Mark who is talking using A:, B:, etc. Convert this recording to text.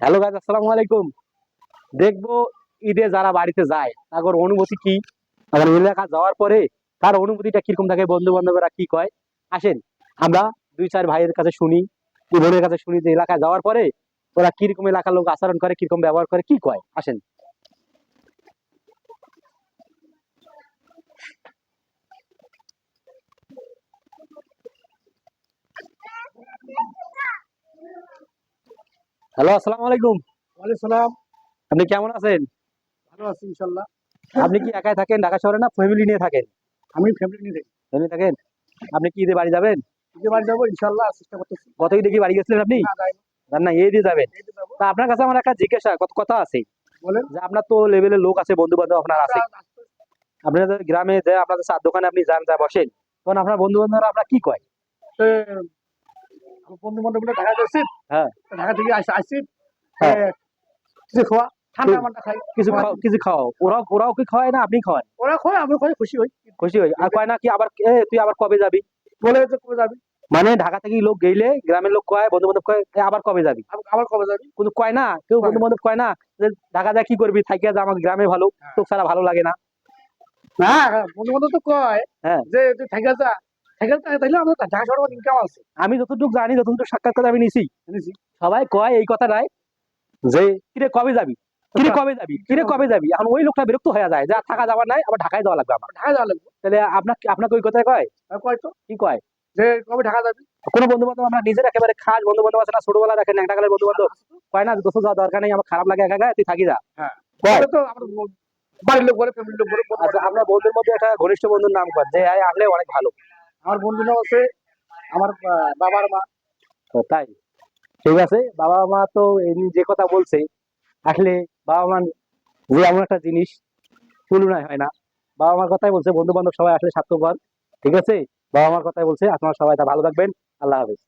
A: Hello guys, আসসালামু আলাইকুম। দেখবো ঈদে যারা বাড়িতে যায় তাদের অনুভূতি কি, তাদের এলাকা যাওয়ার পরে তার অনুভূতিটা কিরকম থাকে, বন্ধু বান্ধবরা কি কয়। আসেন আমরা দুই চার ভাইয়ের কাছে শুনি, কি বোনের কাছে শুনি যে এলাকায় যাওয়ার পরে ওরা কিরকম এলাকার লোক আচরণ করে, কিরকম ব্যবহার করে, কি কয়। আসেন। হ্যালো, আসসালামু আলাইকুম।
B: ওয়ালাইকুম সালাম।
A: আপনি কেমন আছেন?
B: ভালো আছি ইনশাল্লাহ।
A: আপনি কি একাই থাকেন ঢাকা শহরে, না ফ্যামিলি নিয়ে থাকেন?
B: আমি ফ্যামিলি নিয়ে দেখি।
A: ফ্যামিলি থাকেন। আপনি কি ঈদে বাড়ি যাবেন?
B: ঈদে বাড়ি যাবো ইনশাল্লাহ, চেষ্টা করতেছি।
A: গত ঈদে কি বাড়ি গেছিলেন আপনি?
B: না যাই
A: না না, এই দিয়ে যাবেন।
B: না, ঈদে যাবো।
A: তা আপনার কাছে আমার একটা জিজ্ঞাসা কত কথা আছে,
B: বলেন।
A: যে আপনার তো লেভেলের লোক আছে, বন্ধু বান্ধব আপনার আছে। আপনাদের গ্রামে যে আপনাদের চার দোকানে আপনি যান, যা বসেন, তখন আপনার বন্ধু বান্ধবরা আপনার কি কয়?
B: বন্ধু বান্ধব ঢাকা যাচ্ছি,
A: হ্যাঁ
B: ঢাকা থেকে আসছি,
A: হ্যাঁ।
B: কিছু খাওয়া, ঠান্ডা মান্ডা খাই।
A: কিছু খাওয়াও, ওরাও কি খাওয়ায় না আপনি খাওয়ান?
B: ওরা খায়, আমি খাই, খুশি হই।
A: খুশি হই। আর কয় না কি আবার তুই আবার কবে যাবি?
B: বলে যে কবে যাবি,
A: মানে ঢাকা থেকে লোক গেলে গ্রামের লোক কয়, বন্ধু বান্ধব কয় আবার কবে যাবি?
B: আবার কবে যাবি।
A: কিন্তু কয় না, কেউ বন্ধু বান্ধব কয় না যে ঢাকা যা কি করবি, থাকিয়া যা, আমার গ্রামে ভালো, তোর ছাড়া ভালো লাগে না।
B: না, বন্ধু বান্ধব তো কয়
A: হ্যাঁ,
B: যে তুই থেকে যা, থেকে যা, তাইলে আমাদের ঢাকা শহরে ইনকাম আছে।
A: আমি যতটুকু জানি, যতটুকু সাক্ষাৎকার আমি নিছি,
B: বুঝেছি।
A: সবাই কয় এই কথাটাই, যে কিরে কবে যাবি, কিরে কবে যাবি, কিরে কবে যাবি। এখন ওই লোকটা বিরক্ত হয়ে যায় যে আর থাকা যাবার নাই, আবার ঢাকায় যাওয়া লাগবে আমার।
B: ঢাকা যাওয়া লাগবে।
A: তাহলে আপনাকে ওই কথাই কয়?
B: কয় তো
A: কি কয়?
B: যে কবে ঢাকা যাবি।
A: কোনো বন্ধু বান্ধব আমরা নিজের একেবারে খাস বন্ধু বান্ধব আছে না, ছোটবেলা দেখেন একটা কালের বন্ধু বান্ধব, কয় না দোস্ত যাওয়া দরকার নেই, আমার খারাপ লাগে একা একা, তুই থাকি যা।
B: হ্যাঁ,
A: কয়।
B: তো আমার বাড়ির লোক বলে, ফ্যামিলির লোক বলে।
A: আচ্ছা, আপনার বন্ধুর মধ্যে একটা ঘনিষ্ঠ বন্ধুর নাম কর যে আসলে অনেক ভালো।
B: আমার বন্ধুরাও আছে, আমার বাবার মা।
A: তো তাই, ঠিক আছে। বাবা মা তো যে কথা বলছে, আসলে বাবা মা যে এমন একটা জিনিস, তুলনায় হয় না। বাবা মার কথাই বলছে, বন্ধু বান্ধব সবাই আসলে স্বার্থপর। ঠিক আছে, বাবা মার কথাই বলছে। আপনারা সবাই তা ভালো থাকবেন। আল্লাহ হাফেজ।